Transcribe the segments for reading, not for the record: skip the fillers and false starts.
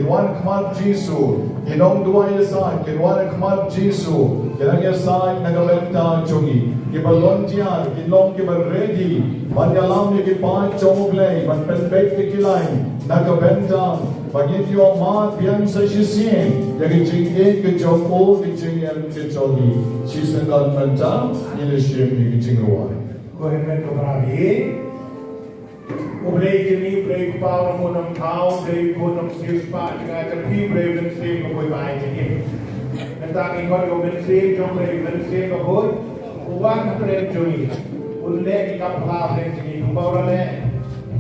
kinwan kmat Jesu, kinong duwa yasan, kinwan kmat Jesu, kinang yasan nagabenta chungi, kibalontian, kinong kibalready, manyalam ni kipan chomoglay, manpenbek ni kilain, nagabenta, pagityo mat biang sa sisien, yagi jingin ke joko, ke jingin ke chogi, sisengan menta, nilishim ni Jingduwai. Go ahead and go ahead. Oblei kini break power monam thau break monam sispa dengan terpi break dan save ko boy bai jadi. Nanti ingkar ko ben save jom break ben save ko boy. Uang break joni. Ulle ki kapla break jadi. Kubawa le.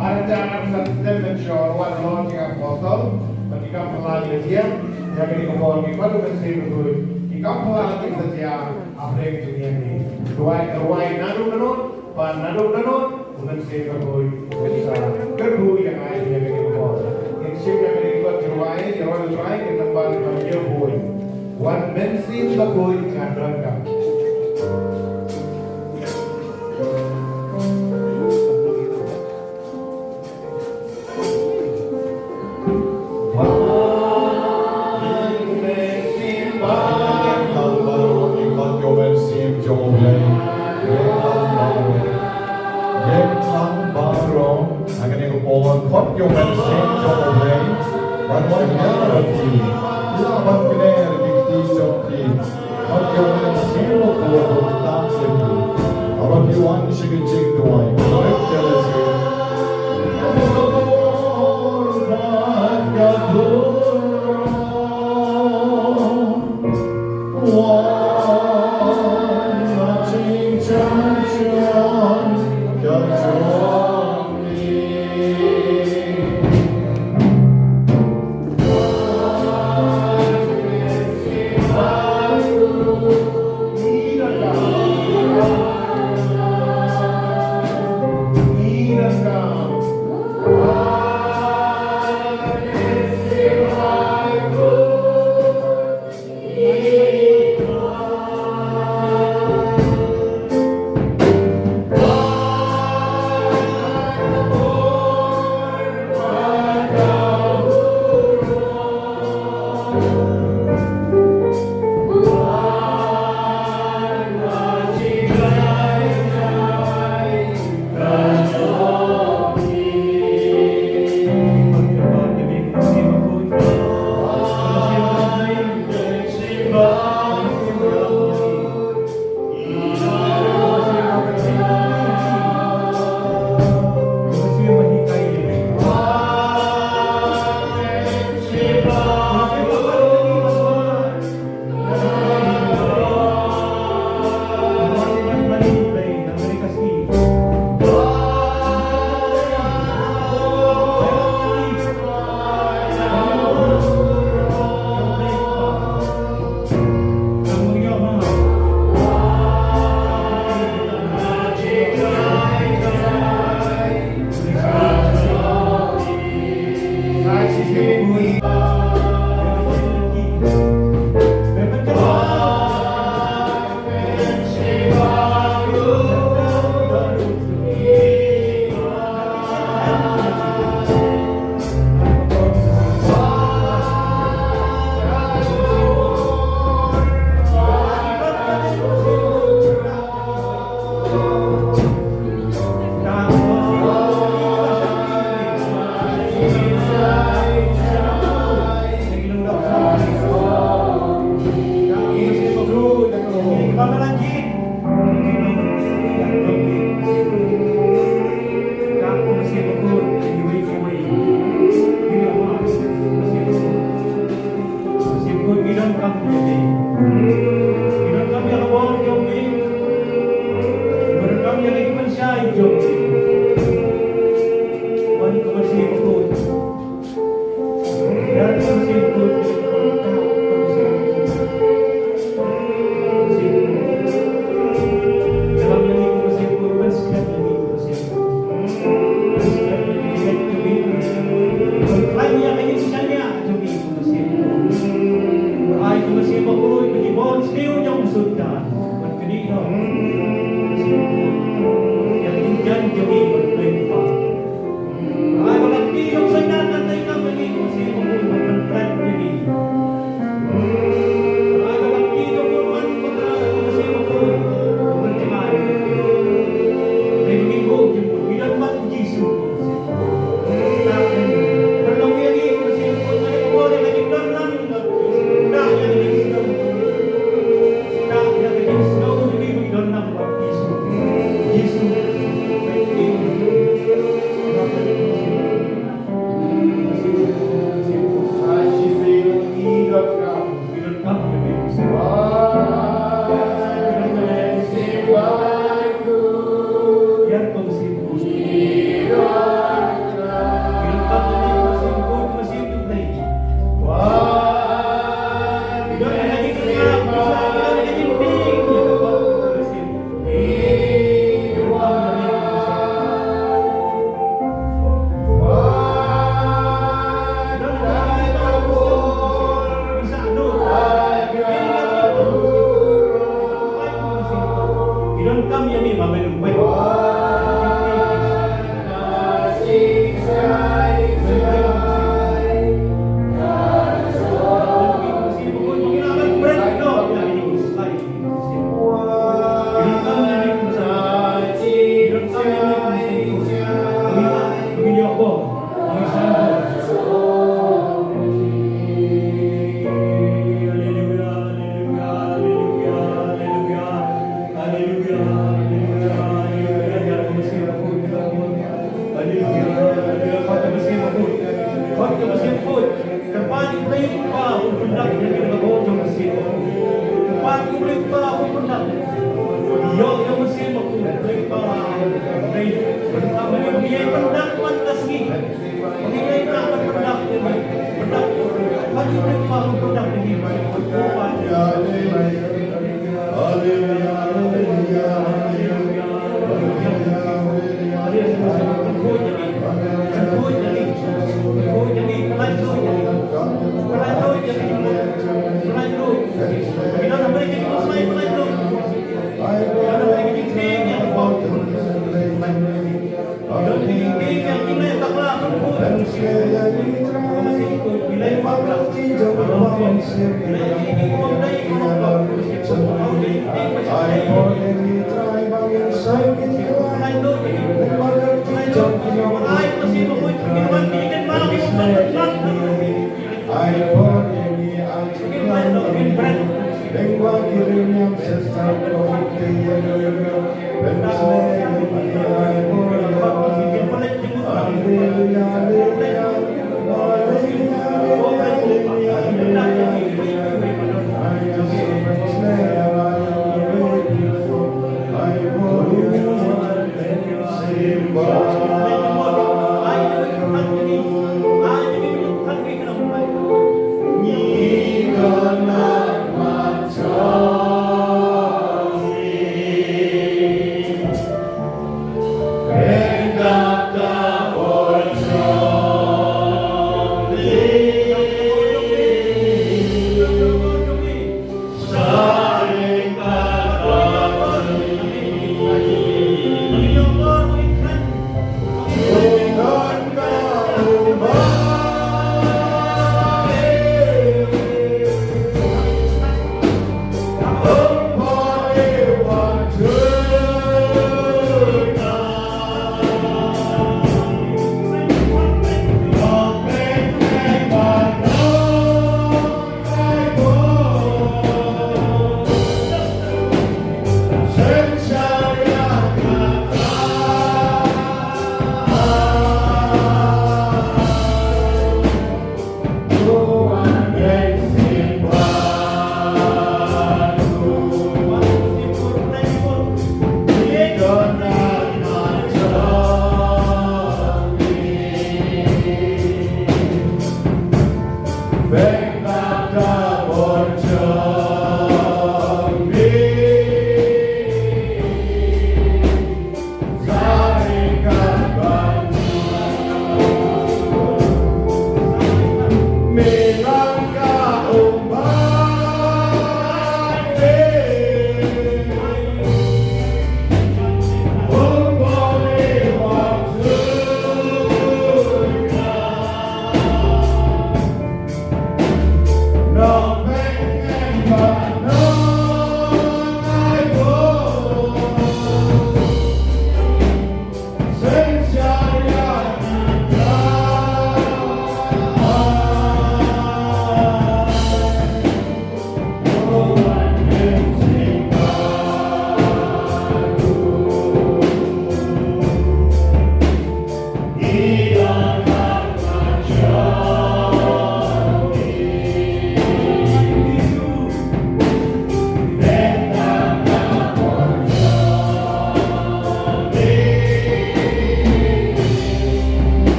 Ada jangan sistem ensure wan launching a portal. Bagi kapla ni dia. Jadi ko boy ki baru ben save ko boy. Ki kapla ki saja break joni ni. Ruai nadu nanot, pan nadu nanot. Unan save ko boy. Jingkyrkhu yang lain yang kita buat. Yang siapa yang buat Jingduwai, jangan lupa kita tambah Jingkyrkhu. One bensin bagoy jangan rangkap. Hot yung bensin chomoglay, banwan yarati, laban kiner kikti chokki, hot yung bensin mo kuwa takli, abag yuan siya Jingduwai, correct jealousy.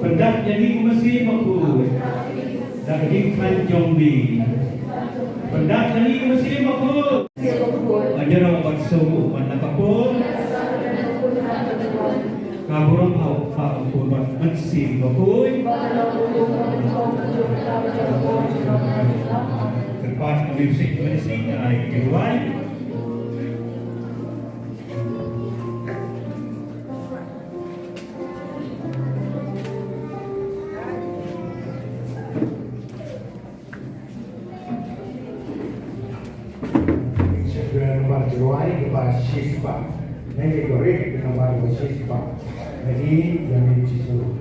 Pendak jadi ku masih makhluk Bagi kanjong pendak ni Muslim aku. Ada orang bersungguh menakapun. Kaburang awak aku bermensi aku. Terpas musik Jingduwai. Nomor Jingduwai kepada Shitom. Ini korek nomor Shitom. Jadi yang disuruh.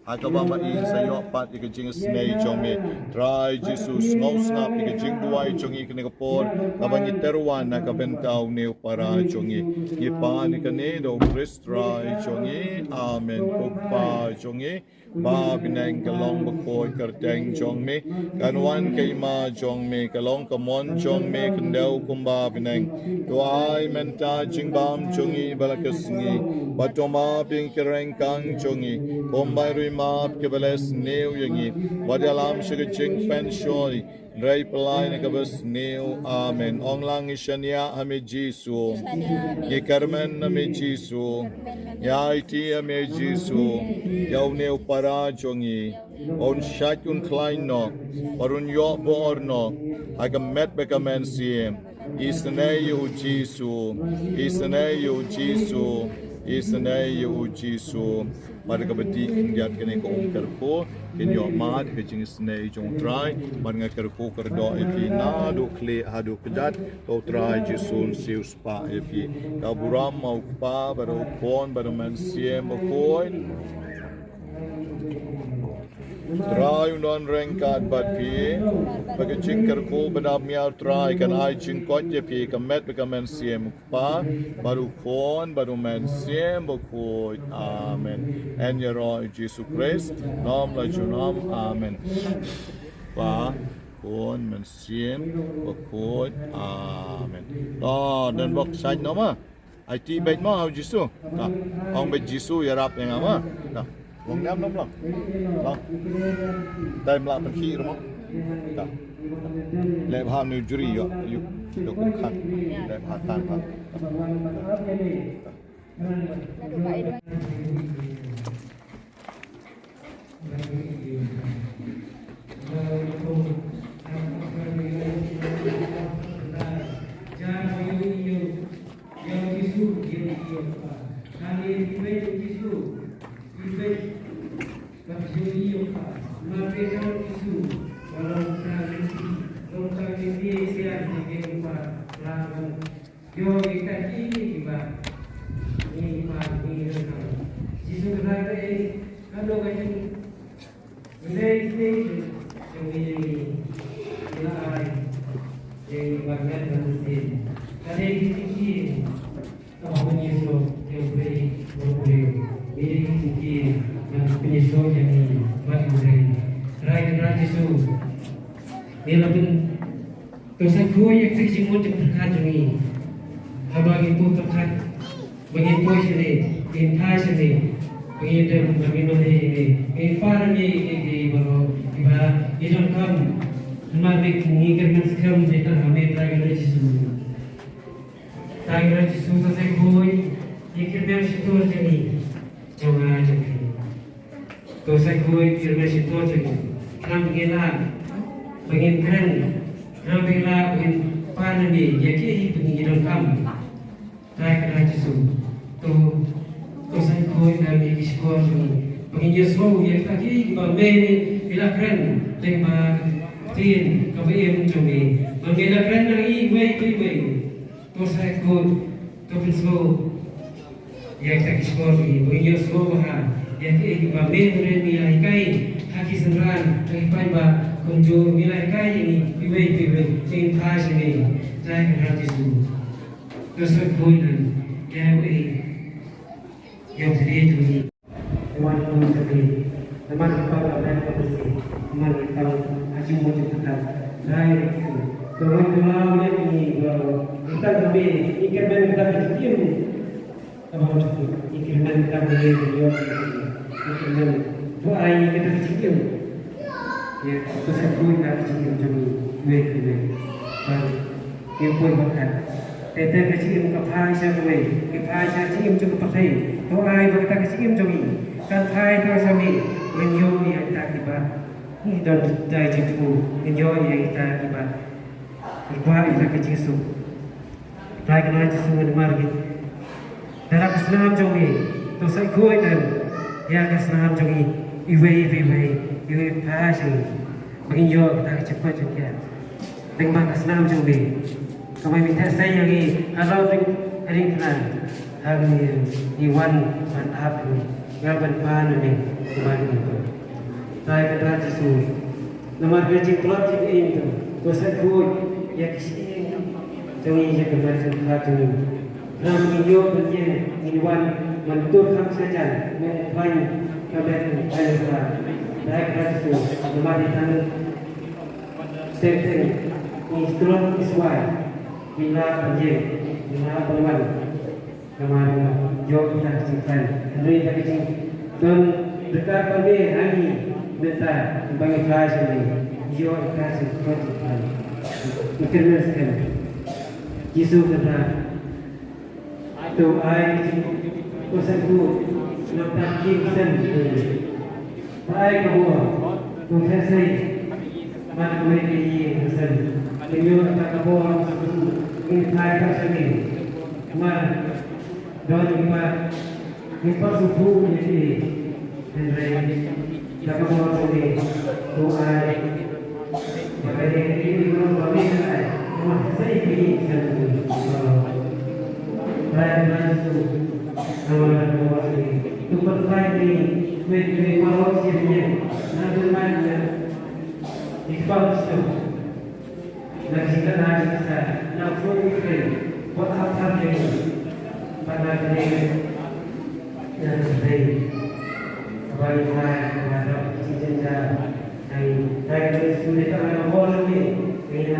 Hakabama in sa yo pat ikajing snay chong me try Jesus ngau snap ikajingduwai chong ikanigapor kabang iterwan na kabentaw ni para chong ipan ikanedo Christ try chong amen kupa chong ba bineng kalong bakoy karteng chong me kanwan kay ma chong me kalong kamon chong me kandaw kumba bineng tuay menta jingbam chong balakas ngi batoma ping kereng kang chong kumbay map kebeles new yangi wadalam sugar ching pen shoy ray palay na kabas new amen ong lang ishanya ame jisu ye karmen ame jisu ya iti ame jisu yaw new para jongi on shat un klein no parun yo borno agam met bekamen siem isne yu jisu isne yu jisu pada kabati ngiat kene ko Jingkyrkhu kenyo mad ke jing snei jong try man Jingkyrkhu kerdo epi na do kle hadu kedat to try jisun siu spa epi kaburam mau pa baru kon baru man siem koin try unon rengkat bat pi bagi Jingkyrkhu benam miau try kan ai jingkot je pi kamet bekamen siem pa baru kon baru man siem bokoi amen en yero Jesus Christ nam la junam amen pa kon man siem bokoi amen lo dan bok sai no ma ai ti bet mo hau Jesus ta ong bet Jesus yarap yang ama ta Long nam nom long. Long. Dai mla pan khi ro mo. Ta. Le bha nu juri yo yu yo kum khan. Le bha tan pa. gaban panen ni kemarin itu. Saya kata Yesus, nama kerja keluar tim ini tu, dosa good ya kisih jangan je kemarin satu ni. Ram video berjen inwan mentur kam saja mengapain kabar ayat. Saya kata Yesus, nama di tangan setting instrument iswai bila berjen bila berwan kemarin jawab kita simpan. Hari tadi dan dekat kami hari minta bagi kelas ini jawab kita simpan. Ikhlaskan. Yesus kata, tu ai kusaku lepas kimsen ai kamu tu selesai mana boleh kimsen Iyo takabon in Thai kasani man don ma ni pasupu ni andre takabon sini tu ai bagay ini ko kami ay ma sai ki kan Paidbah tu nama nama ini tu perkara ini we kalau siapnya nanti mana Ïukharist dan jika nanti kita nak berfikir buat apa yang pada diri dan diri bagaimana kepada cinta dari sulit kita boleh ini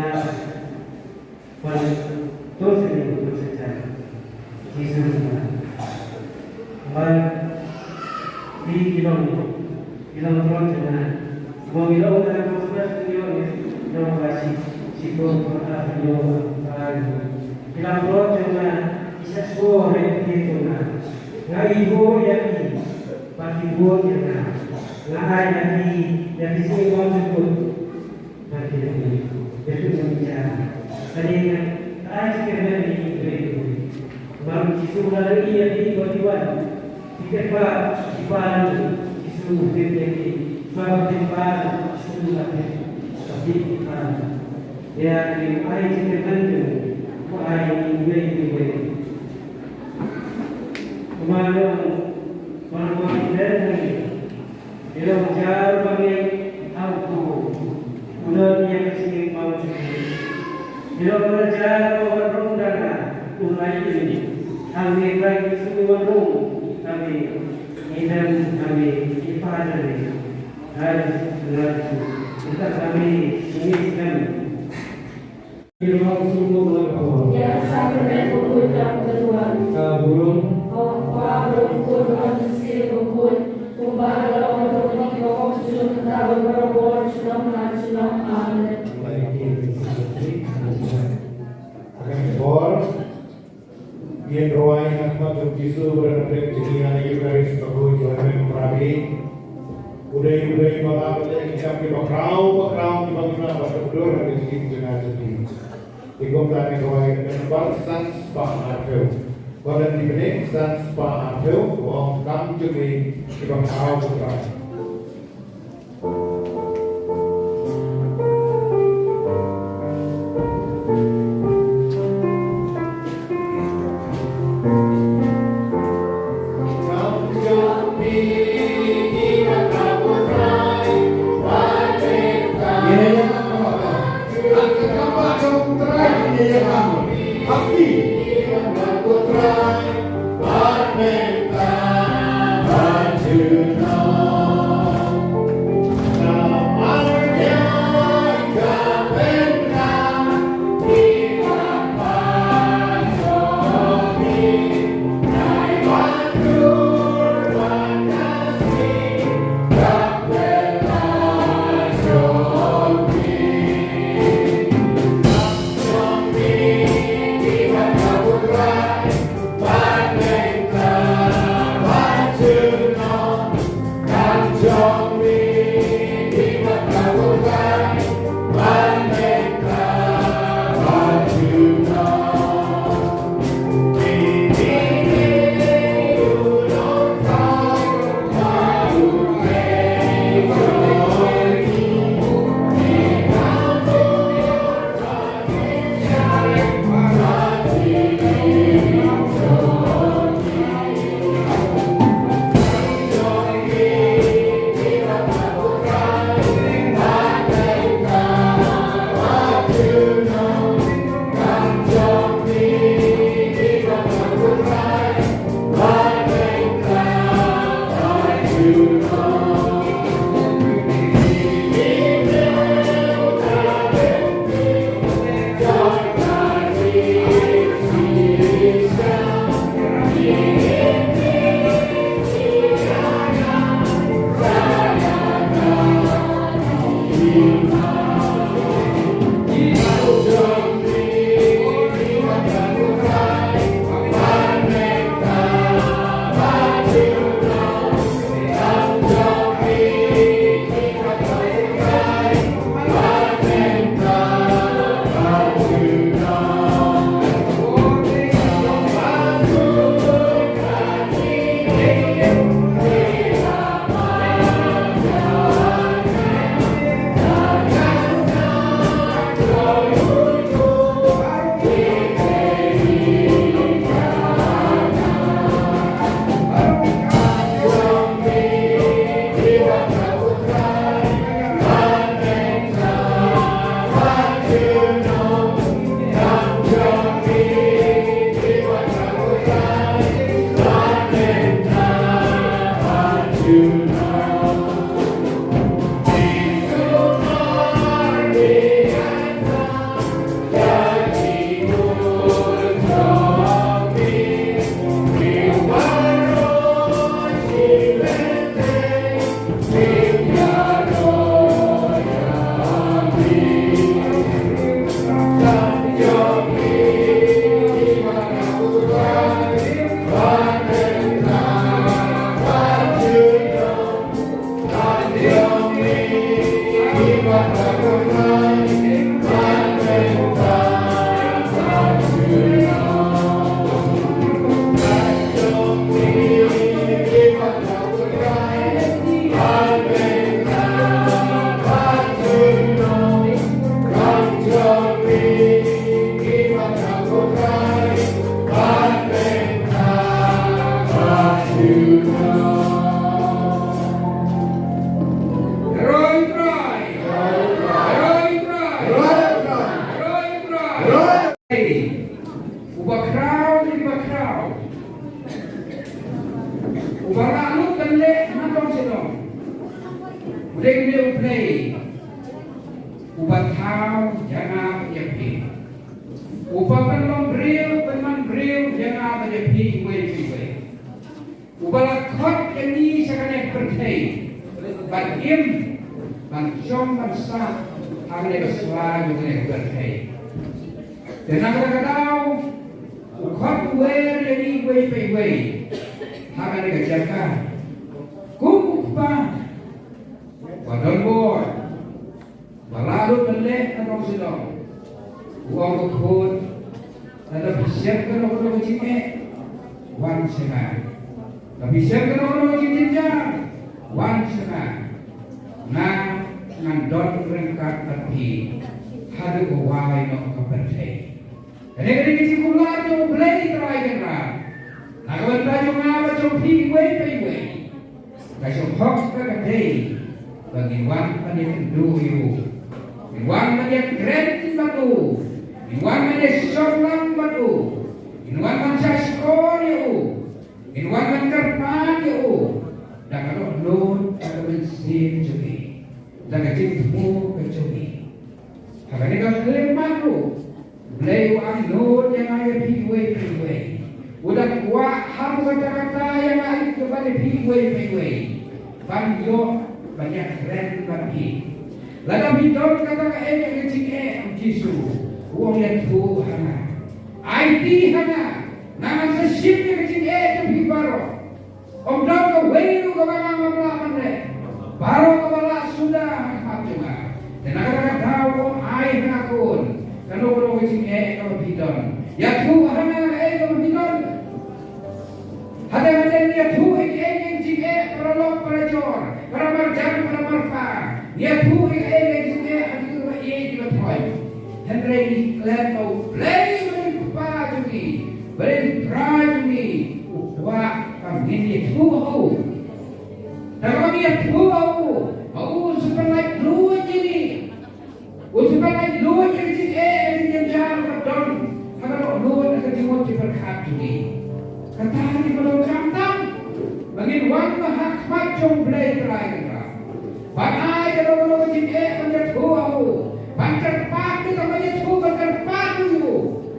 pun terus ini terus saja Yesus di dalam Tuhan jangan mau bilang dalam proses ini dalam kasih Shitom dalam proses jangan bisa sore itu ngai ibu yang bagi ibu yang ngai yang di sini kau sebut bagi itu bicara tadi ayat kerana ini baru Yesus lagi yang di bawah Kiba Yesus berdiri baru Kiba Yesus lagi tapi ya ini ayat kerana ayat ini kemarin malam ini dalam jalan bagi aku udah yang sini mau jadi dalam jalan orang dan ulai ini kami lagi semua kami idam kami ibadah ini harus kita kami inginkan firman sungguh melakukan ya sakrament pun dalam kedua burung burung pun mesti pun kumbang dalam burung di bawah susun tahu berbuat sulam amen. Jingduwai Ahmad Jingkyrkhu berada di Ïukharist Bagus Tuhan Prabi. Udai bapak kita bakrau di bagaimana pada udur dari sini jenazah ini. Ikom tadi doai dan bangsan sepahatul. Pada di benih dan sepahatul, wong kam juga di bakrau bakrau. To know Udah play. Ubatau jangan berjepi. Upapan long bril, peman bril jangan berjepi way. Ubalakot ini sekarang bertei. Bakim, bancong, bansa, hanya bersuara juga bertei. Dan kadang-kadang ukot wer jadi way. Hanya berjaga. Kumpa. Wadon boy. Balarut melek atau sedang. Uang berkut. Ada persiapkan orang bercikik. Wan setengah. Tapi siapkan orang bercikik. Wan setengah. Nah, ngandot rengkat tapi. Hadu kewai nak kepercayai. Jadi kita kular tu boleh terakhir kan. Nak bertajuk ngapa cumpi way. Kasih hoax ke bagi wan pada dulu, wan pada keren batu, wan pada sorang batu, wan pada skor wan pada kerpan dan kalau non kalau mesin juga, dan kecil kecuri. Kalau ni kalau klaim batu, beli wan non yang ada piway. Udah kuat ham kata-kata yang ada kepada piway. Banyak banyak keren bagi. Lalu hidup kata yang kecil Yesus. Uang yang tu hana. IT hana. Nama sesip yang kecil tapi baru. Om dah kau wei kau memang mana. Baru kau bala sudah juga. Dan agak tahu om air nakun. Kalau orang kecil kau hidup. Ya tu hana kau hidup. Ada dia tu yang kecil perolok perajor. Para marjan, para marfa. Dia tu yang juga ada juga toy. Henry iklan mau play berpa juga, berpa juga. Wah, kami ni tu aku. Tapi dia tu aku. Aku sebenarnya dua jadi. Sebenarnya dua jadi yang jalan berdon. Kalau dua nak jumpa berkat juga. Kata ni kalau kantang. Bagi wan mahak macam play terakhir. Banai kalau berjaya menjadi aku. Bangker padu kalau menjadi bangker padu.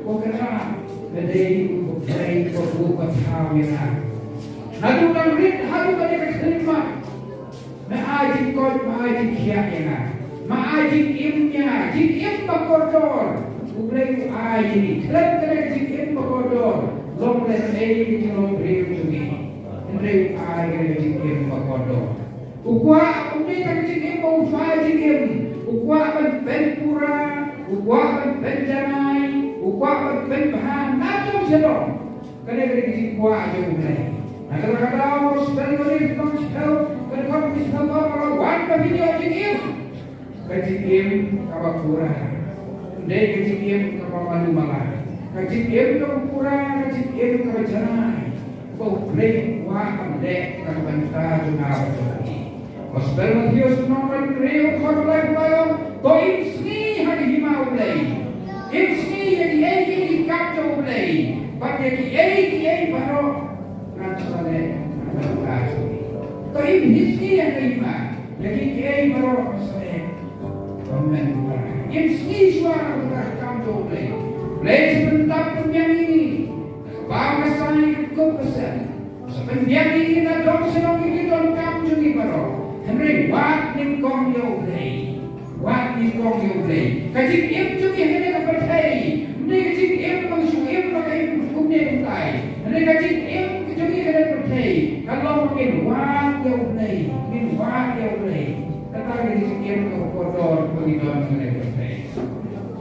Okera, kedai play kau bertawirah. Nadu langit hadu pada keselima. Maaji kau maaji kianya. Maaji imnya, jikim bakodor. Ublay aji, kelak jikim bakodor. Long lelai jelong beriu juga. Mereka air jikim bakodo. Ukwa uni tak jikim bau fai jikim. Ukwa benpura, ukwa benjanai, ukwa benbahan. Macam sedong. Kerana jikim ukwa aja mulai. Nah kalau sekali kali kita tahu, kalau kita tahu kalau wan video jikim, jikim kabakura. Dek jikim kabalu malah. Jikim kabakura, jikim kabajanai. Kau play wah dek tak bantah juga lagi. Gospel Matius nomor 3 kau lain. Kau insni hari himau play. Insni yang kapco play. Pada yang baru nancale nancale. Kau insni yang lima. Jadi yang baru saya komen. Insni suara kita kapco play. Play sebentar punya ini. Bangsa kau pesan. Sebenarnya kita dong senang kita dong kamu juga baru. Henry wat nim kong yo play. Kajik im juga henry kepercayai. Henry kajik im mangsung im pakai kumnya kumtai. Henry kajik im juga henry percayai. Kalau mungkin wat yo play. Kata kajik im kau kotor begitu henry percayai.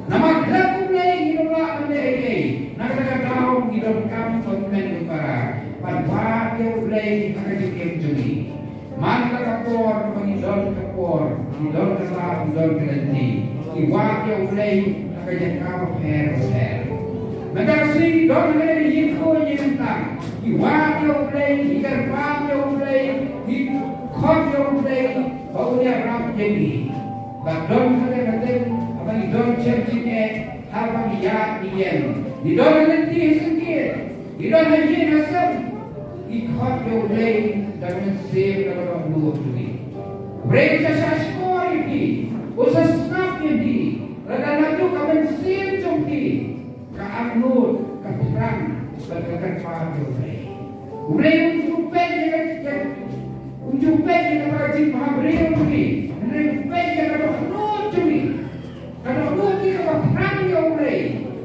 Nama kita play hidup lah play. Nak tahu hidup kamu konten para panpah yang play kajik im juga. Manta kapor, pangidol kapor, idol kasar, idol kelanti. Iwak yang play kajik kamu per. Magkasih idol kena yiko yentang. Iwak yang play, ikarpang yang play, ikot yang play, baunya rap jadi. Badon kena abang idol cek habang iyat diyen. Idol kelanti sengkir, idol haji nasab. Ikut yang play dan mensave kalau dua juga. Ubrei sa skori di. Usa snap di. Rada nadu ka bensin jomki. Ka amnut ka terang bagaikan padu ubrei. Ubrei unjupen yang rajin mahabrei ubrei. Ubrei yang ada nut jomki. Kalau nut di ka terang ya ubrei.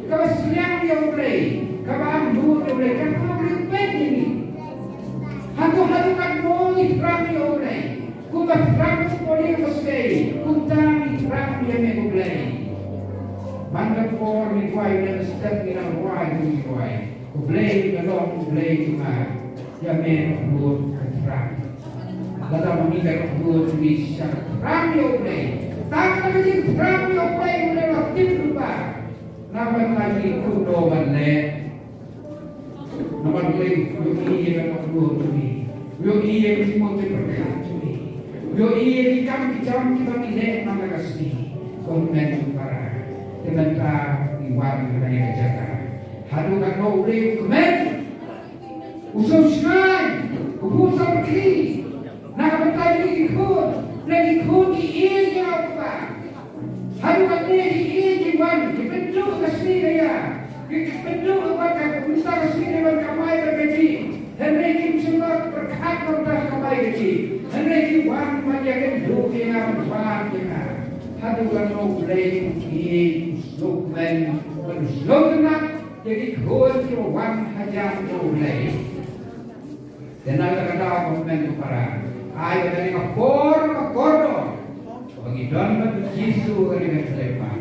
Ka siang ya ubrei. Ka amnut ubrei ka ubrei ubrei ini. Hatu-hatu kan mau terang ya ubrei. Kung matrang sa poli ko stay, kung tami trang niya may kublay. Banda po ni Kuwai na step ni ng Kuwai ni Kuwai. Kublay na long kublay kuma. Yamen kubur trang. Lata mamika kubur ni siya trang niya kublay. Taka na din trang niya kublay kublay waktin lupa. Naman lagi kundo banle. Naman kublay yung iya na kubur ni. Yung iya kasi mo tayo pagkakas. Yo iya di kami jam kita tidak nama kasih komen para dengan iwan dengan yang jaga. Hadu kan mau beli komen usul senang usul seperti nak bertanya lagi ikut di iya yang apa? Hadu kan di iya jiwan dipenduk kasih dia dipenduk apa kita kasih dia kamai bergaji dan mereka semua berhak berhak kamai gaji. Henry Wan majakan dunia berfaham dengan hadukan noblay ini slogan berslogan jadi kunci Wan hajam noblay dan ada kata komen para ayo dari kapor bagi don batu Yesus dengan selepan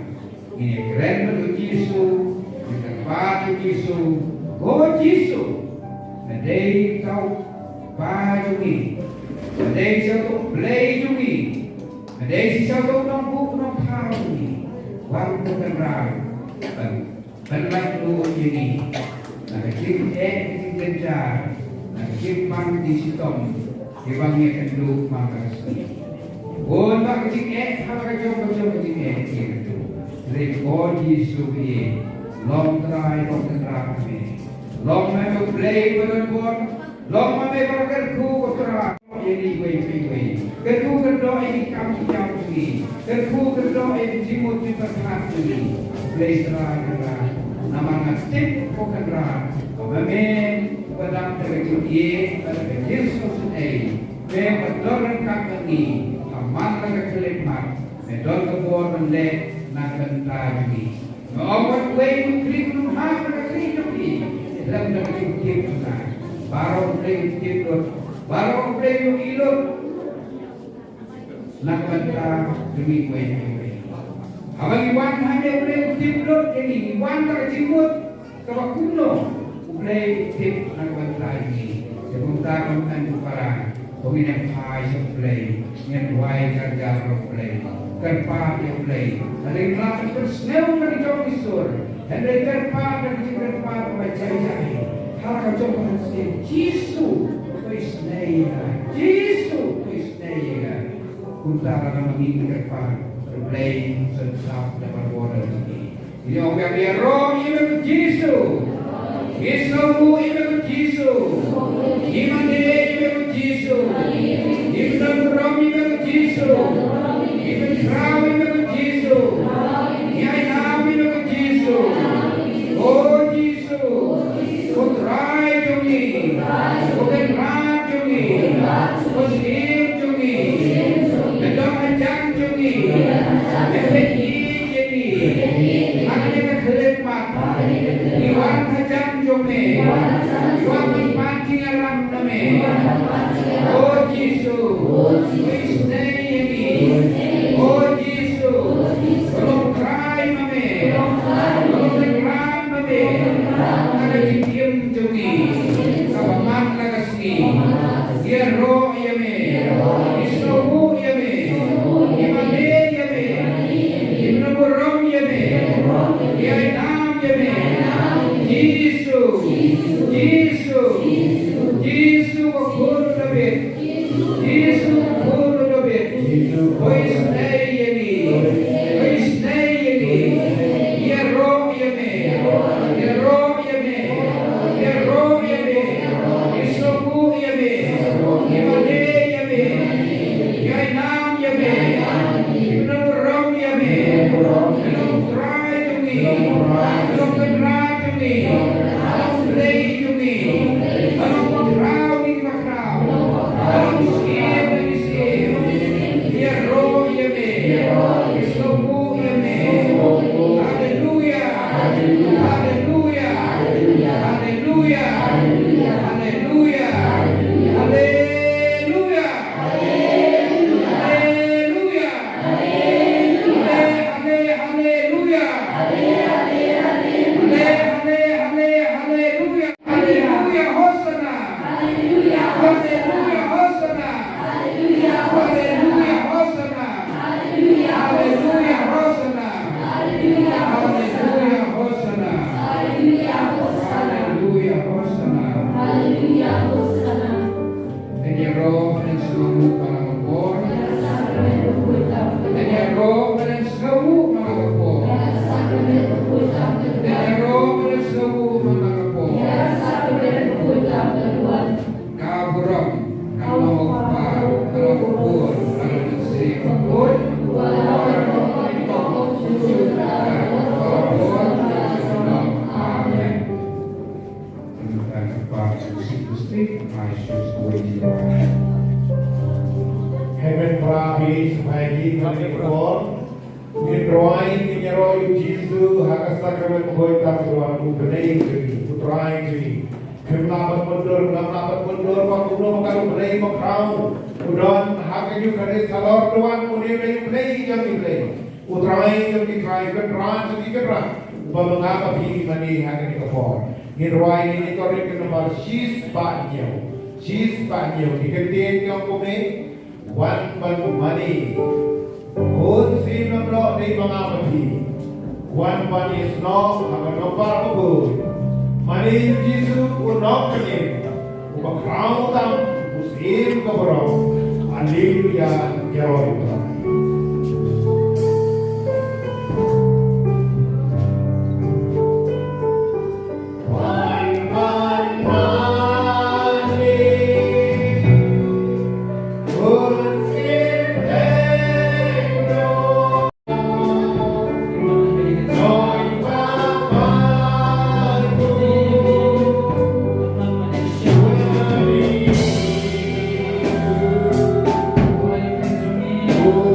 ini keren batu Yesus kita batu Yesus go Yesus dan dari kau baju ini. Madai siya to play jumi. Madai siya to ng book ng tao ni. Wag ko kanrang. Banlag luon yun. Nakakip kinjar. Nakakip pang di Shitom. Ibang niya kanduk mga kasih. Buon ba kajing halakajong kajing ito. Record Yesu ye. Long try kami. Long may mag-play balon. Long may mag-kerku kotra. Jadi wei. Kerku kerdo ini kami jauh ni. Kerku kerdo ini jimut di perkelas ni. Plesra kerja. Nama ngasih kau kerja. Amen. Padang terkejut ye. Pada Yesus ini. Memperdoran kami. Aman lagi kelimah. Medol kebor menlek nak kentar ni. Awak wei mukri belum hafal kerja ni. Dalam terkejut kita. Baru kerja. Baru beli yung ilog nakbanta demi kue. Abang iwan hanya beli yung tiplot ini iwan terjimut kawakuno beli tip nakbanta ini. Sebentar kan para peminat hai beli Jingduwai kerja beli kerpa yang beli. Ada yang lain bersneu dari jauh isur. Ada kerpa dari kerpa macam-macam. Harga jauh masih Yesus. Yesus Kristus kuntara nama ini kerpa berblay sensap dapat wadah ini. Ini orang yang roh ini Yesus. Yesus ini Yesus. Iman dia ini Yesus. Iman roh ini Yesus. Iman roh ini Yesus. Iman nama ini Yesus. Oh Yesus. Kutrai jumi. Kutrai Muslim jungi, medok ajang jungi, FPI jadi, makanya kekhidmat, iwan ajang jungi, iwan dipancing alam name, oh Yesus, Krishna ini, oh Yesus, tolong cry mame, tolong reklam mame, ada diam jungi, kawan lagasni. Dia roh yame, Isnomu yame, Imane yame, Imnaburom yame, Dia nam yame, Yesus, Yesus, Yesus wakul labit, Yesus wakul labit, Ois nay yame, Ois nay yame, Dia roh yame, Dia roh yame, Dia roh yame, Isnomu yame. Imane yang roh dan seluruh para kepor, dan yang roh dan seluruh para kepor, dan yang roh dan seluruh para kepor. Kau berok, kalau par, kalau kepor, kalau bersih kepor, Heaven Prahi sebagai Tuhan Jingduwai menyeroi Yesus hak sakramen mengoitam ruang ubnei putrai jadi kemlapat mundur waktu makalu bnei makrau udon hak Ïukharist salor tuan unai bnei yang bnei utrai yang dikrai ketran jadi ketran mengapa pilih mani hak ini kefor Jingduwai ini korek nomor sis banyo diketin yang kumei one money Good sin ng Lord ay mga mati. One man is no, hanggang no para good. Mani Jesus unok kanin. Umakrao tam, usim ka bro. Hallelujah, Yahweh. Oh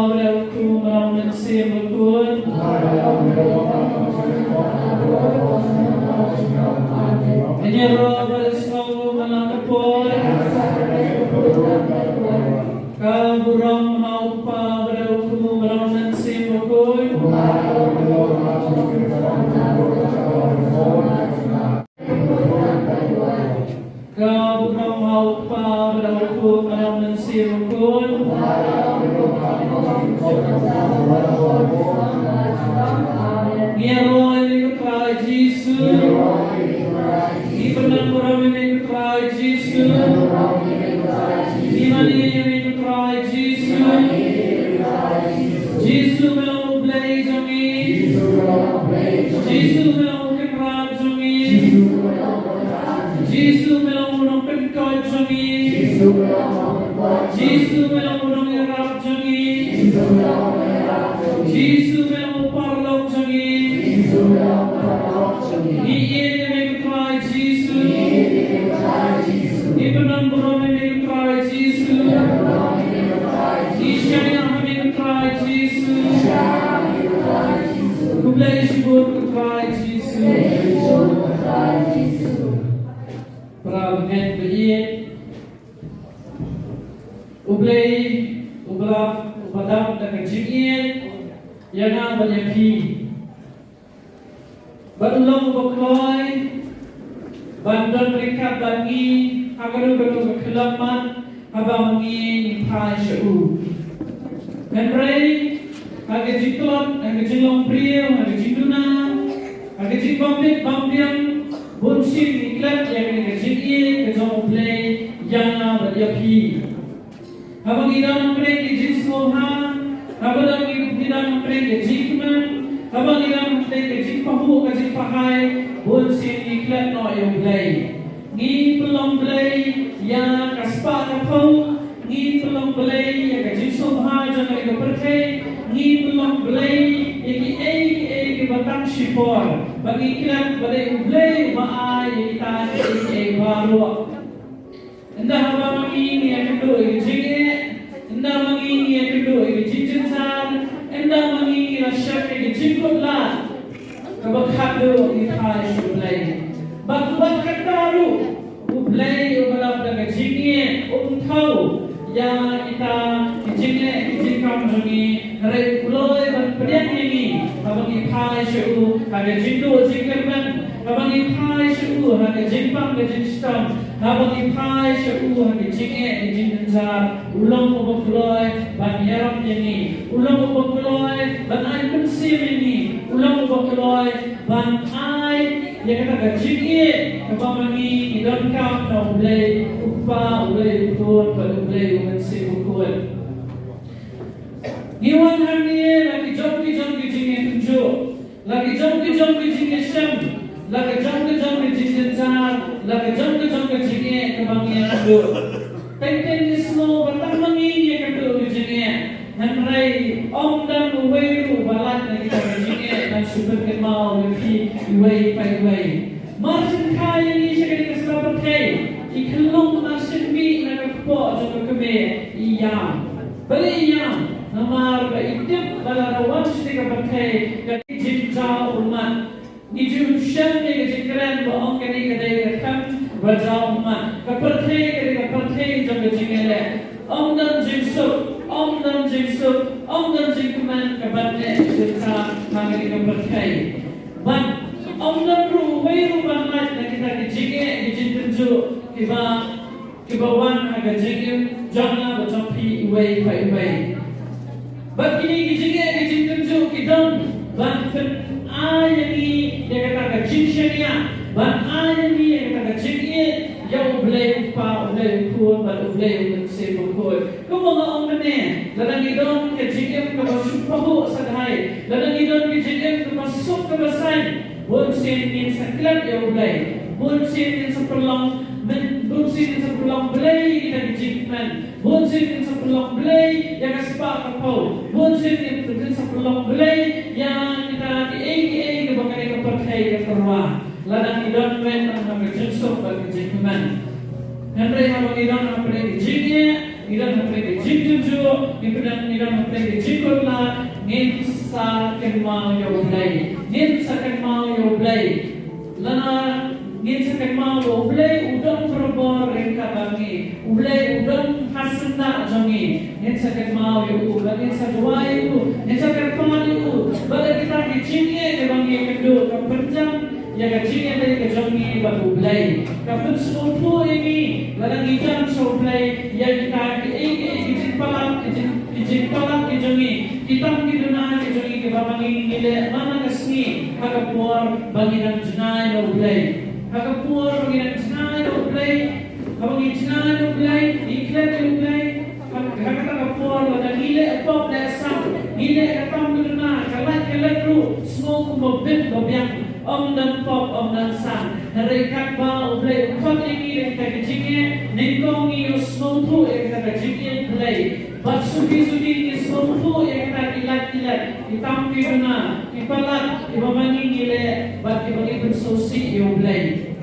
pada hukum malam dan sebekun. Menyerah pada seluruh malam kepul. Kau burung haupa pada hukum malam dan sebekun. Kau burung haupa pada hukum malam dan sebekun. Ngiaroy ni kutrai Jisu. Ipenang kurang ni kutrai Jisu. Imani ni kutrai Jisu. Jisu melau blai jangi. Jisu melau kekrab jangi. Jisu melau unang penkot jangi. Jisu melau unang irap jangi. Jisu melau parlok jangi. Iye ni kutrai Jisu. Ipenang kurang ni kutrai Jisu. Isyanya ni kutrai Jisu. Kublai syukur kutrai Jisu. Prawngen beriet. Ublai ublap ubadam dan kejimian yang banyapi. Badulong bakloi bandan mereka bangi agaru-garu kelaman abang-bangi pai syau. Henry aga jiklot aga jilong priyo aga jinduna aga jikbambit bambiang bunsin iklat yang aga jikie kejong play yang banyapi. Abang idam mereka jinsmoha, abang idam mereka jikman, abang idam mereka jikpahu ke jikpahai, bunsin iklat no yang belai. Ni pelong belai yang kaspa kapau, ni pelong belai yang jinsmoha jangan ika perkai, ni pelong belai yang ki batang shipor, bagi iklat belai belai maai kita ki baru. Indah abang ini yang kedua ini jingit, indah abang ini yang kedua ini jinjinsan, indah abang ini rasyak ini jingkutlah. Kebakat dulu ini hai syublai. Bakat baru, ublai ubalap dengan jingit, tahu yang kita jingit jingkam jungi, hari puloi berpediak ini, abang ini hai syu, ada jindu jingkerman, abang ini hai syu, ada jingpang dan jinstam. Habang ipai syau hagi jingek di jingenzar ulang ubakloy ban yaram ini ulang ubakloy ban ai pensim ini ulang ubakloy ban ai yang kata jingek kebamangi idon kap na ulay upa ulay ukun ban ulay umensim ukun Niwan hangye lagi jom ki jingek tunjo lagi jom ki jingek syam lagi jom ki jingenzar lagi jom ki jingek kebangian adu. Tenten ismo batang mangi yang adu jingek. Nanrai om dan uweiru balat lagi jingek dan super kemau lagi uwei pai. Marsin kaya ni syakari keselamat kai. Ikelong marsin mi nak po jom keme iyam. Balik iyam. Namar ba idip balarawan syakari kebakai kati jinjau umat. Ni jumshan ni kejikran ba ong kani kadai kam bajau umat. Kaperthai jam kejingele. Om dan jingsuk, om dan jingkuman kabatne jinta mangani kaperthai. Ban om dan ruwei bangat na kita kejinge kejintenju kiba wan aga jingim jangna bacampi uwei pai uwei. Ban kini kejinge kejintenju kidon ban pen ayani yang kata kejingsania ban ayani yang kata kejinge yang boleh pa boleh kuat dan boleh mensebukul. Kamu ngomong mana? Ladang idon kejingem kemasuk pahu sadhai. Ladang idon kejingem kemasuk kebasan. Bunsin in saklat yang boleh. Bunsin in seperlong boleh kita kejingman. Bunsin in seperlong boleh yang kaspa kapau. Bunsin in seperlong boleh yang kita ki kebakan kepercai keperwa. Ladang idon men ang kejensok bagi jingkuman. Henry habang idon ang kejingnya, idon ang kejingju, tunjuk di pedang play Jingkyrkhu ngin sa kan mau yo play ngin sa kan mau yo play lana ngin sa kan mau yo play udang perbor reka bangi play udang hasna jangi ngin sa kan mau yo ngin sa duai ngin sa kan pamali bala kita di jingye ke bangi kedo ka penjang ya ka jingye dari ke jangi baru play ka pensu tu ini lana ngijam so play ya kita ke izin palang ke jangi kita kiduna ke jangi ke bangi ngile mana kasni hakapuar bagi dan jenai no play hakapuar bagi dan jenai no play bagi jenai no play iklan no play hakapuar bagi ngile pop dasar ngile katam kiduna kalat ru semua kumbobit bobiang om dan pop om dan sang rekat ba play kot ini kita kejingnya nengkongi semua tu kita kejingnya play but sudi ni semua tu yang kita ilat hitam kiduna ipalat ibabangi ngile but ibagi bersosi yo play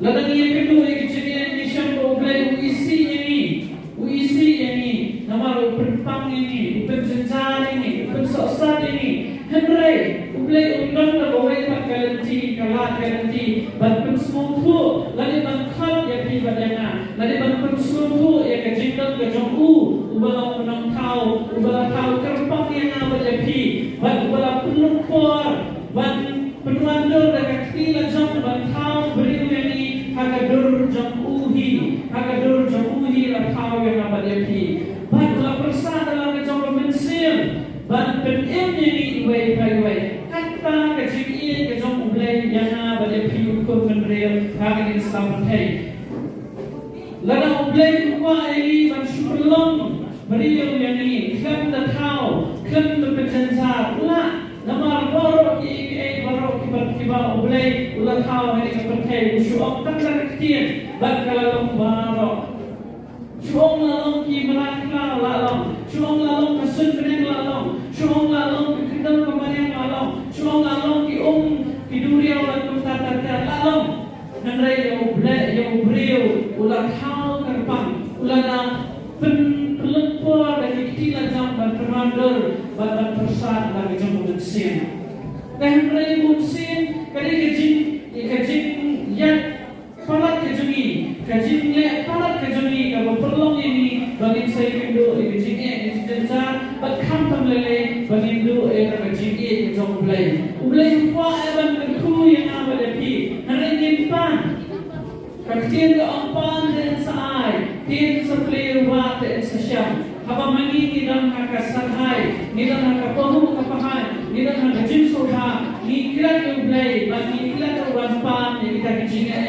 ladang yang kedua yang kejingnya ni syambo play uisi ini nama uperpang ini uperjenjar ini upersosat ini Henry, play undang na bawai pat kalanti, kalat kalanti, bat pensumpu, lagi bangkhat ya pi badana, lagi bang pensumpu ya kejingdang kejongku, ubala menang kau, ubala kau kerpang yang apa ya pi, bat ubala penumpor, bat penuandor dekat kila jong bat kau beri ini hakadur jong uhi la kau yang apa ya pi, bat ubala persada la kejong mensim. Ban penem ni iway kata kejadian kejong ublay yana bade piu kun menreal kagin Islam hey lada ublay kwa ini ban syukurlong beriau yang ini kan the cow kan the petensa la nama baro kiba ublay ulah cow hari kepercayaan syuok tak ketian ban kalau baro syuok lalong ki melakla lalong syuok lalong kasun beneng lalong syuok lalong kendal kemanang lalong syuok lalong ki duriau lalong tata lalong nanrai yang beriau ulah hal kerpang ulah na pelempor dari ketilah jam dan permander dan persat lagi jam munsin dan nanrai munsin kali kejing yang palat kejungi kejingnya palat kejungi kalau perlong ini bagi saya kendo kejingnya kejingnya bakam tamlele bagi do kejingnya kejong ublay kwa eban kekhu yang apa lepi hari nimpan kektian ke ampan dan saai tin seplay wat dan sesyam haba mani ni dan hakasanhai ni dan hakapohu kapahan ni dan hakajin soha ni kira ublay bagi kira wanpan yang kita kejingnya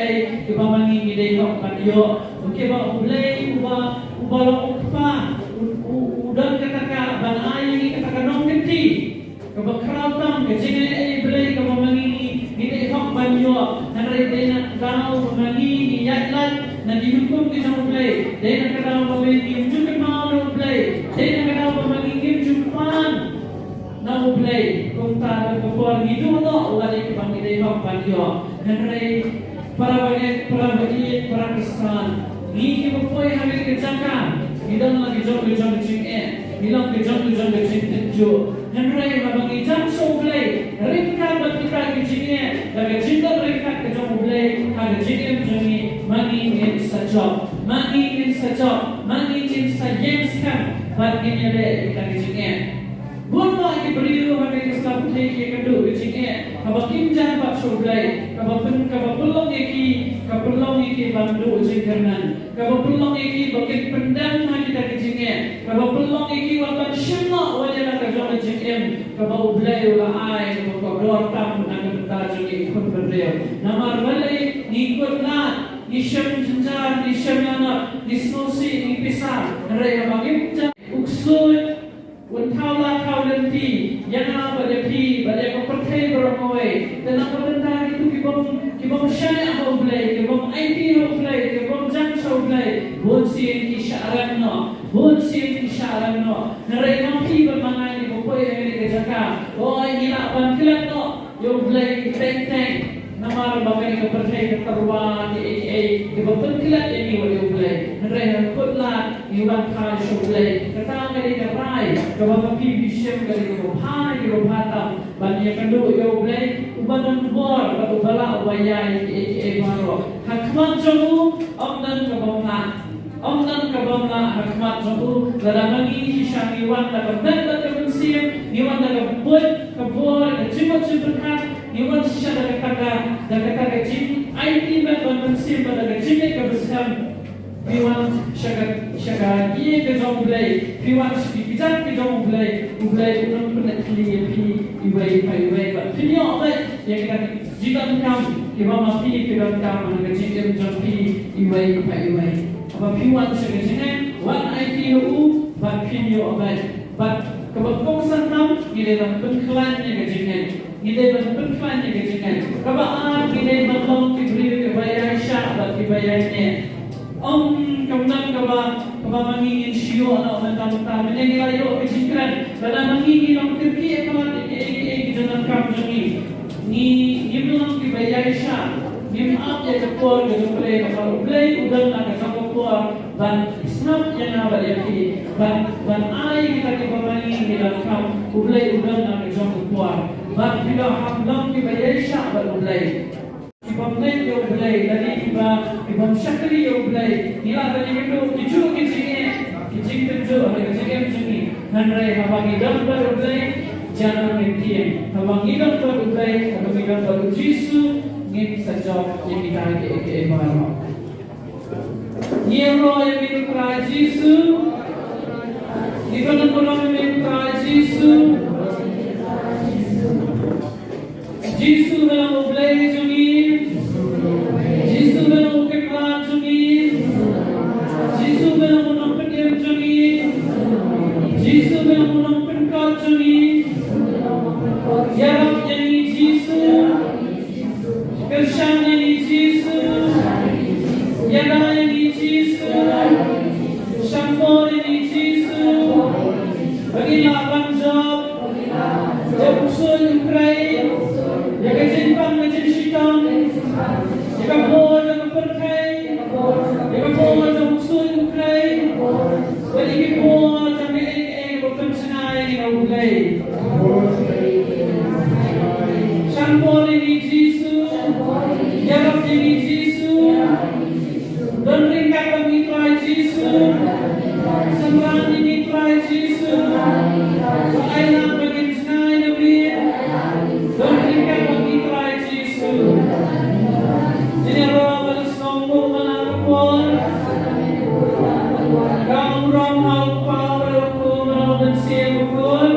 kebamani ni dai hok panyo ke ba ublay ubalo ukpa udan kataka banai ni kataka nong kenti ke ba krautam ke jine ublay kebamani ni dai hok panyo nanre dai nak dau bamani ni yatlat na dihukum ke jang ublay dai nak dau bamani ni unjuk mau ublay dai nak dau bamani ni jumpan na ublay kung ta ko ni do no wala ke bang dai hok panyo nanre para Kristen ni ke poi hari kejakan hidang lagi jom hilang ke jom tenjo henry mabangi jam so play ringka batika ke jingnya daga jinda ringka ke jom play ada jingem joni money in sa job money in sa yes kan bagi nyale kita ke jingnya Bunga ki beriu hari Islam play ke kedu ke jingnya kabakim jan pak so play kabapulong iki bandu jingkernan kabapulong iki bakin pendam kita kejingnya kabapulong iki wakan syema wajah ka jingem kabablay ula ai kabador tam nang benda jingi kun berdeo namar balai ni kunna ni syam jenjar ni syamana ni snosi ni pisar raya bagim uksud Untaulah kau nanti yang apa lepi pada kau percaya beramai dan apa benda itu kibom syariah kau play kibom IT kau play kibom jang kau play bonsin ki syaran no narai mampi bermangai ni kau yang ni kerjakan oh ini nak bangkilan no you play tank Nama bagai ke percaya keteruan di betul kilat ini wali ulai. Henry kutlah iwan kai ulai. Kata kali kerai kebawa pipi shem kali kerupai kerupatam. Bani kendu ulai ubanan bor batu bala ubayai maro. Hakmat jamu omdan kebomna. Omdan kebomna hakmat jamu. Dalam ini hisam iwan dalam benda kebensian iwan dalam buat kebor kecimat berkat. Iwan sisa daga jin IT ban sim daga jin ke besam Iwan syaga ie ke jom blai Iwan pijat ke jom blai unang penatli pi iwai pai ba pinyo ba ya kita jitan kam ke mama pi ke dam kam daga jin jom pi iwai pai apa piwan syaga jin wan IT u ban pinyo ba kebakong sanam ile dalam penklan yang kejingan ile dalam penklan yang kejingan kabaan ile maklong kibri kebayai syah dan kebayainya kemudian kaba mangingin siyo na mentam-tam ini layo kejingkran pada mangingin ang kirki kamat kejalan kamjungi ni bilang kebayai syah ni maaf ya kepor kejumpre kalau play udah nak kepor dan snap yang abad yaki dan ai kita kebamangi dalam kam ublay udah nak kepor dan bila hamdam kebayai syah abad ublay Ibamnet ya ublay dari ibam syakri ya ublay nila tadi itu kicu kicing tenjo kicing nanrai habang idam bar ublay jangan mentiam habang idam bar ublay habang idam bar Jisu ngin sajak yang kita ke emaro Niero yang minukra Jisu Ibanan kolom minukra Jisu Jisu dalam ublay jungi Jisu dalam ukeklan jungi Jisu dalam unang pendiam jungi Jisu dalam unang penkal jungi Yarab yang Jisu Kersyam yang Jisu Yada yang Jisu Syampor yang Jisu Bagilah banjab Jabuksul Ukraine Jaga jinpang macam Shitom Jaga bor jaga perkai Jaga bor jaga usul Ukraine Bagi bor jaga bukan senai di ulai Syampor ini Jisu Yarab ini Jisu Dan ringkat kami try Jisu Sembrang ini try Jisu Ailang bagi senai Nabi Dan ringkat kami try Jisu Ini roh balas nombor menakupon Kau roh haupa berhukum dan siapukun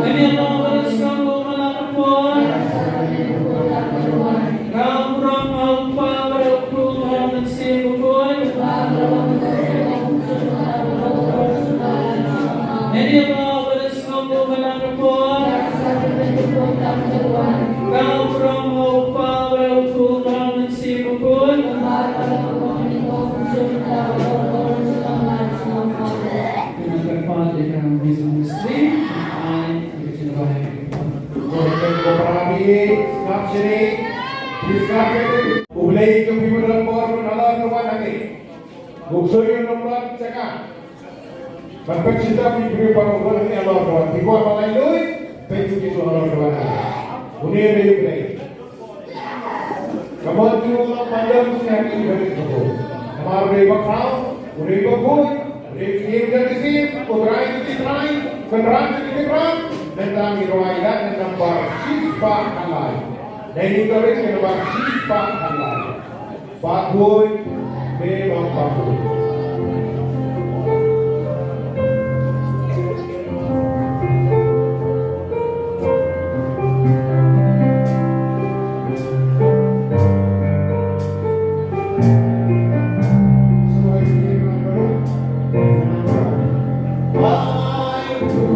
Ini roh balas nombor menakupon Kau roh haupa berhukum dan siapukun Ini roh balas nombor menakupon Kau roh haupa berhukum dan siapukun Ublay ke pimuran bor nalar rumah nanti. Buksoy nomor cakap. Bapak cinta pibri parogor ni Allah rumah. Tiga malai lui, peju kisu Allah rumah. Unih ni ublay. Kamu tu pandang siapa ini berikutku. Kamar berbakau, unih bakul, unih film dari film, urai dari trai, kendaraan dari kendaraan, dan kami ruailah dan nampak sifat halal. Dan itu yang nampak sifat halal. Bagus, memang bagus. Thank you.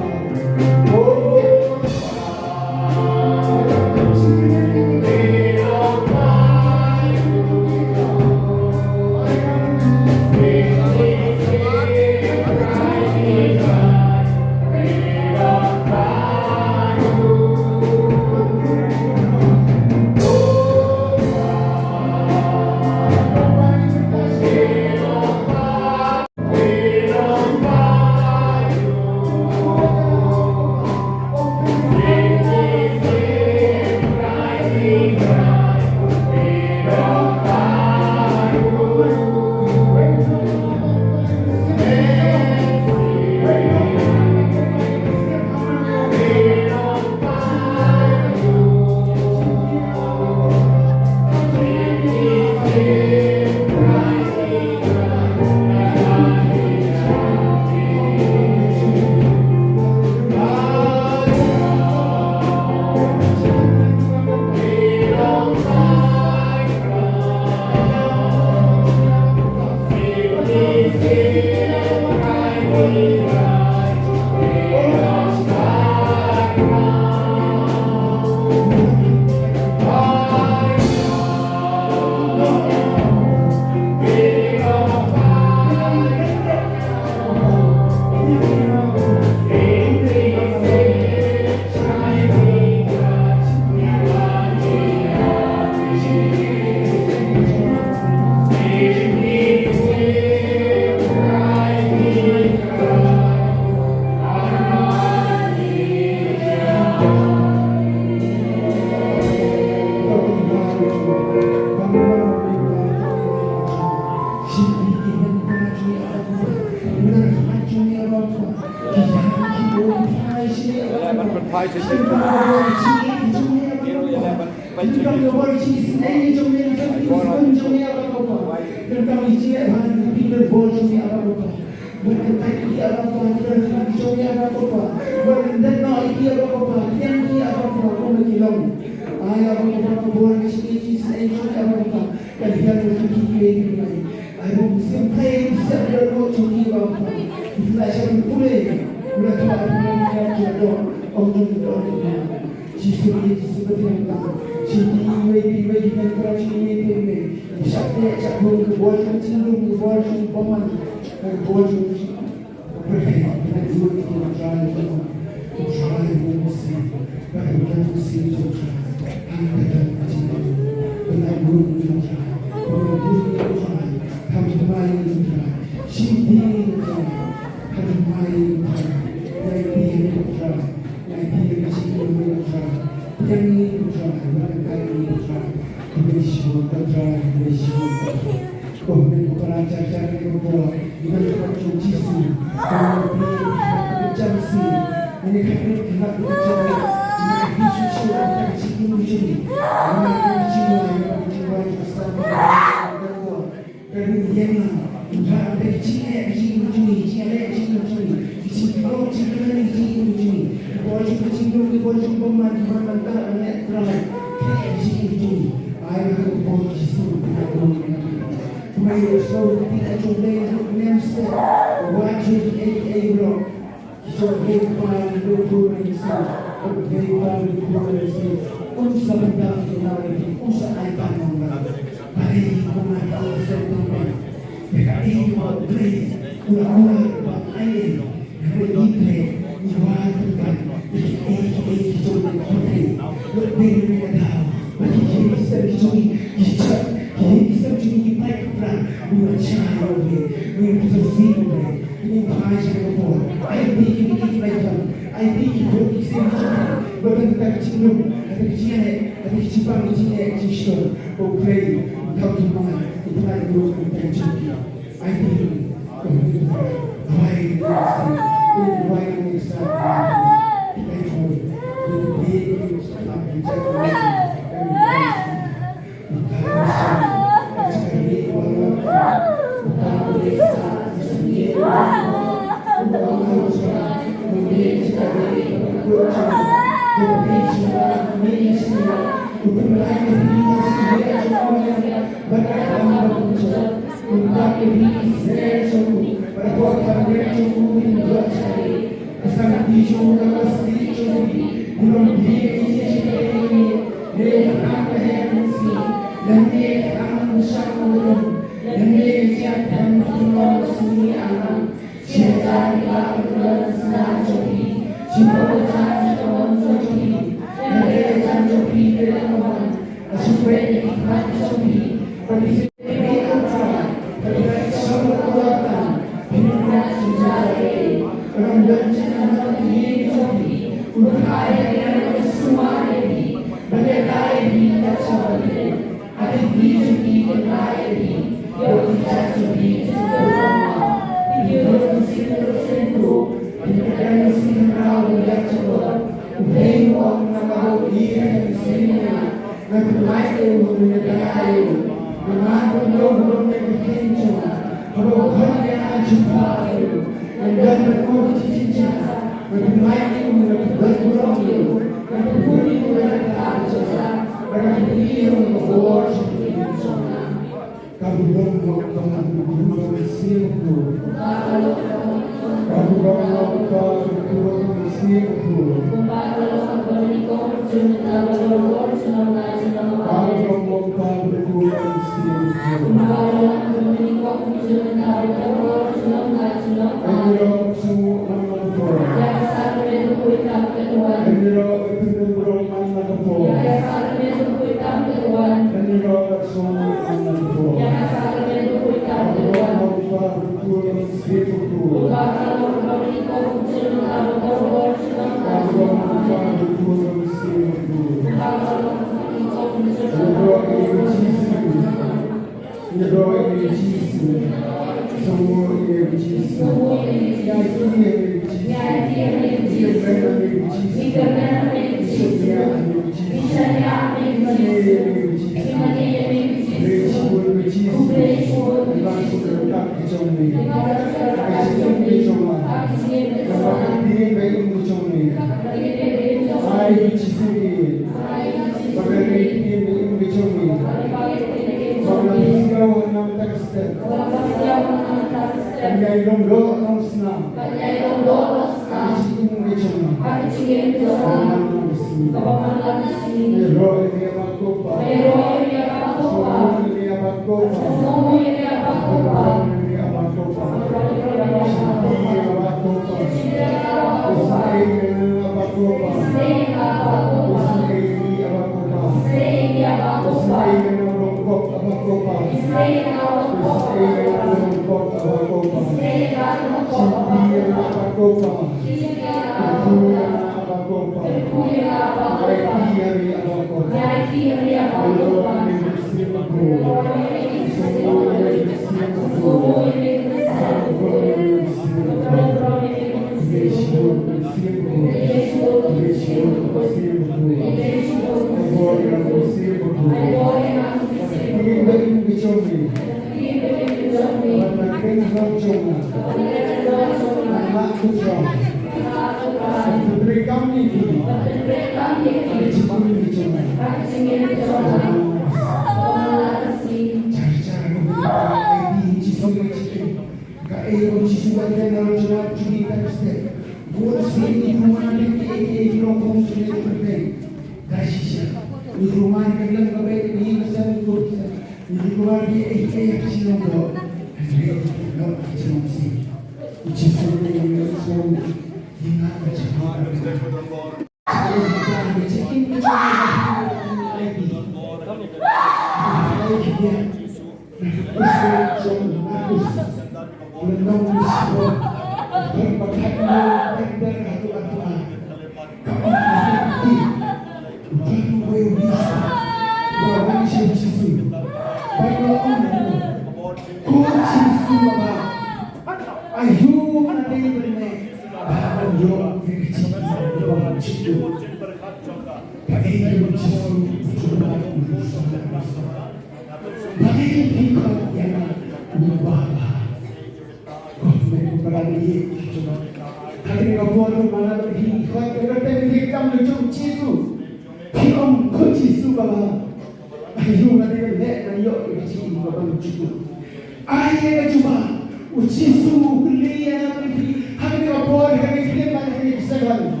Ayah cuma uji suhu beli yang lebih, hari Lord, kami terima kami kesabaran.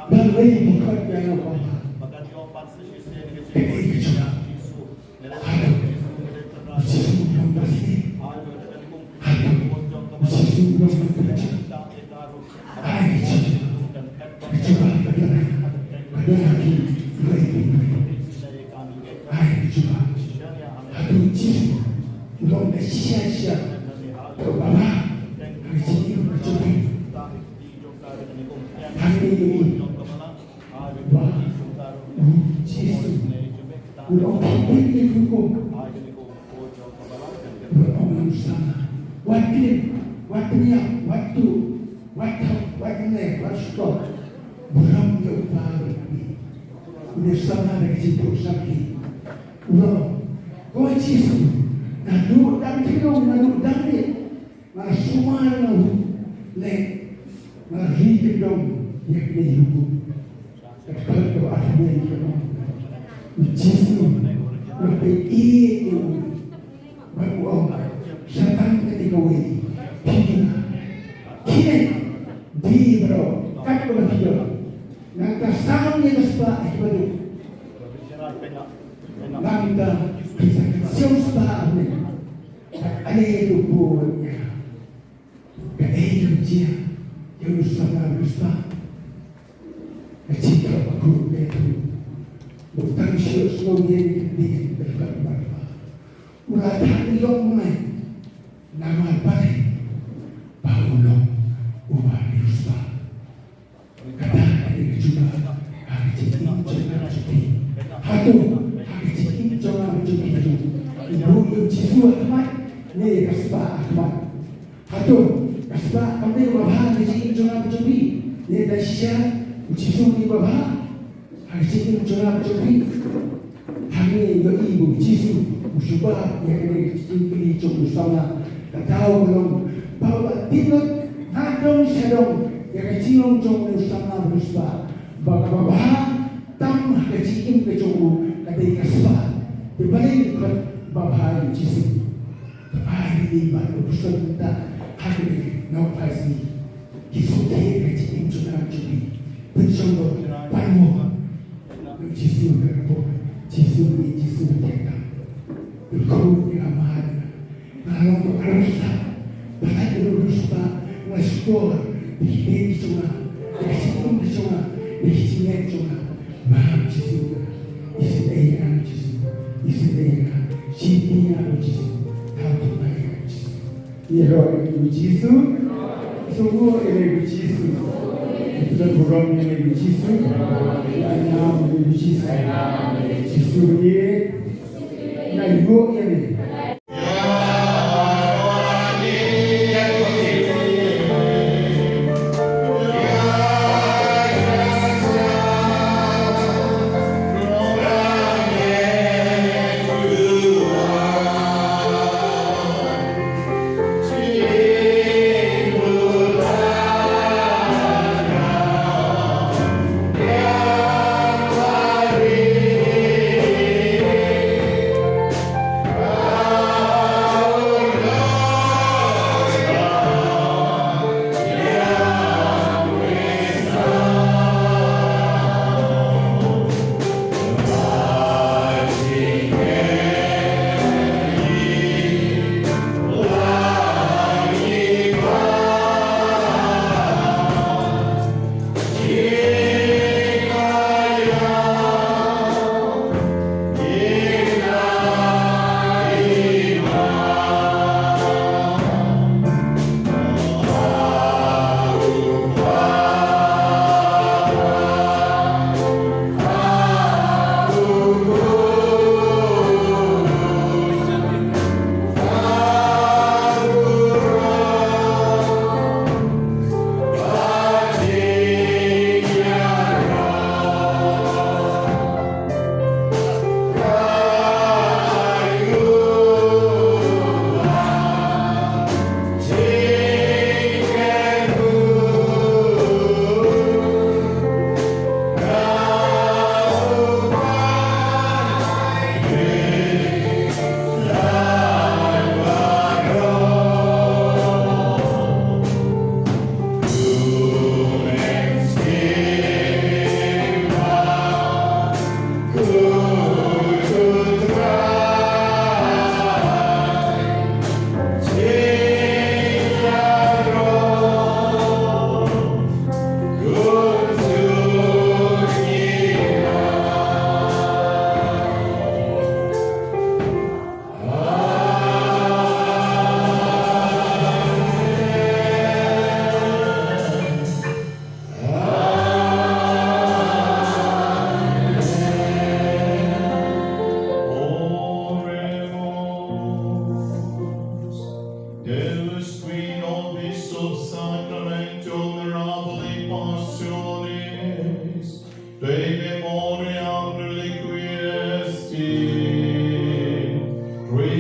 Dan lagi bukan yang apa.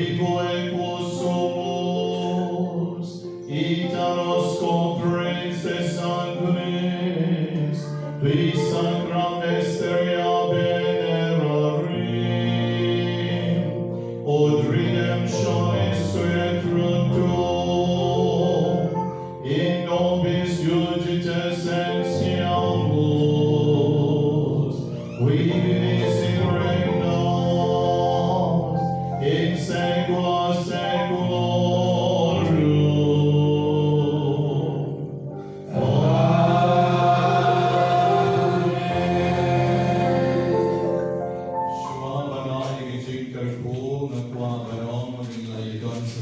vivo e quos itaros compres et sanguinis, tui sacram mysteria venerarim, od redemptionis sui fructum, in nobis judices sensiamus, qui vivis in regnum, in saecula saeculorum. Shema banai ki Jingkyrkhu na kwa barong maging laygon sa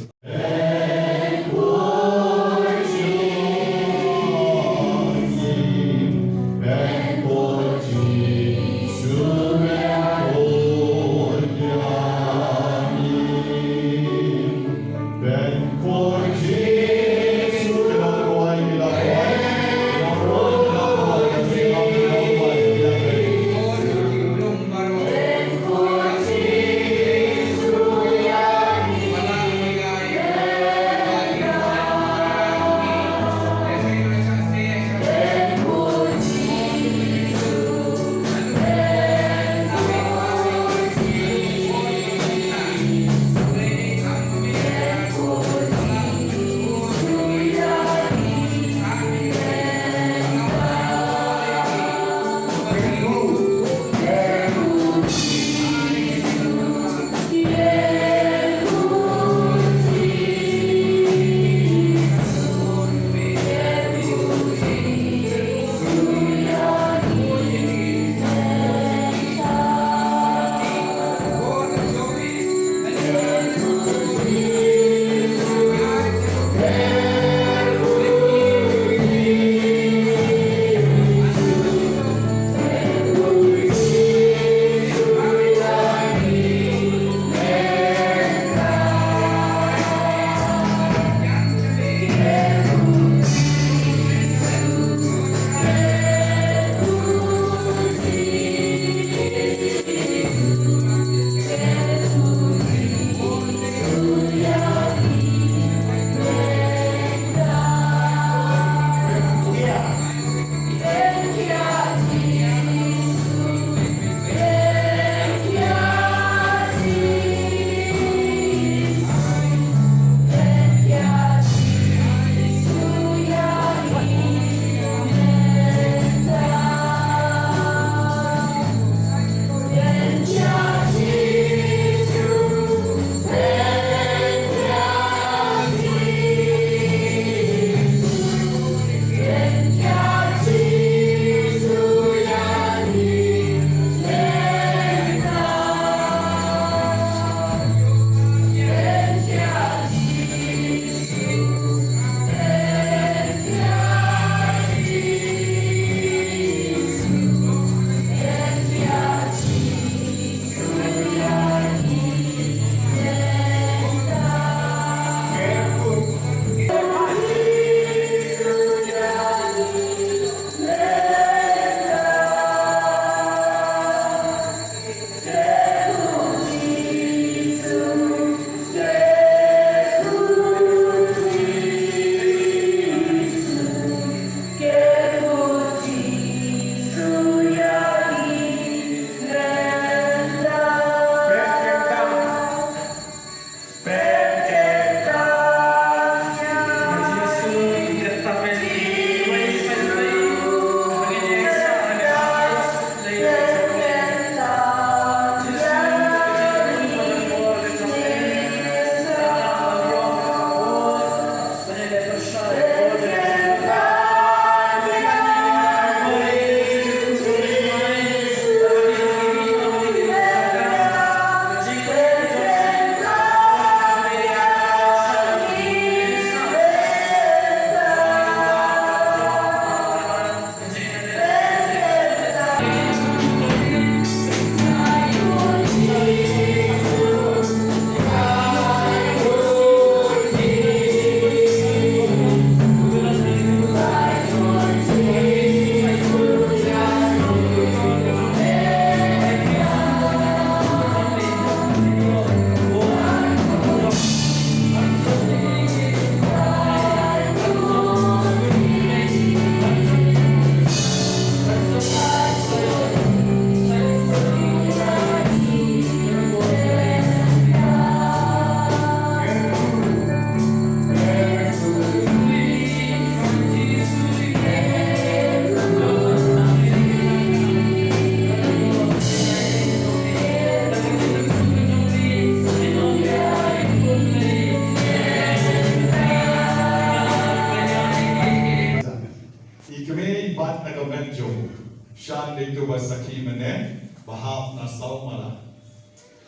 itu basaki mana bahap nasau malah.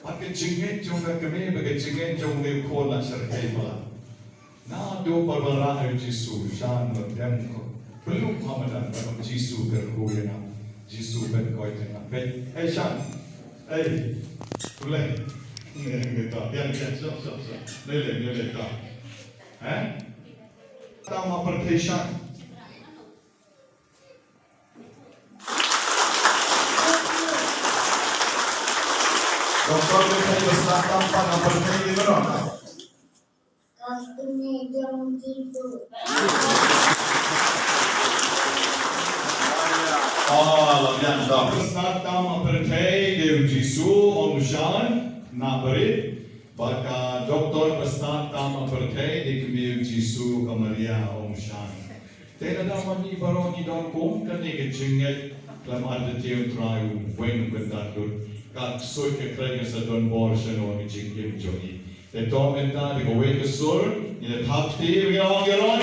Pakai jingit juga kami pakai jingit juga kola syarkai malah. Na do perbara Yesus shan berdem ko. Belum Ramadan kalau Jingkyrkhu ya nak. Jingkyrkhu ben koi tengah. Hey Shan, hey, boleh. Kita yang so. Lele tak. Tama perteshan. Doktor kita besar tanpa perteshan di mana? Yang dah besar tanpa perteshan di Jingkyrkhu Om Shan nak beri. Baka doktor besar tanpa perteshan di kami Jingkyrkhu Kamaria Om Shan. Tidak dapat ni baru ni don kom kan ni kecingit dalam ada tiang terayu when kendatut kat soy ke kerja sedon borsen orang Jingkyrkhu jogi. Tetom enta di kowe kesur ni tak ti orang orang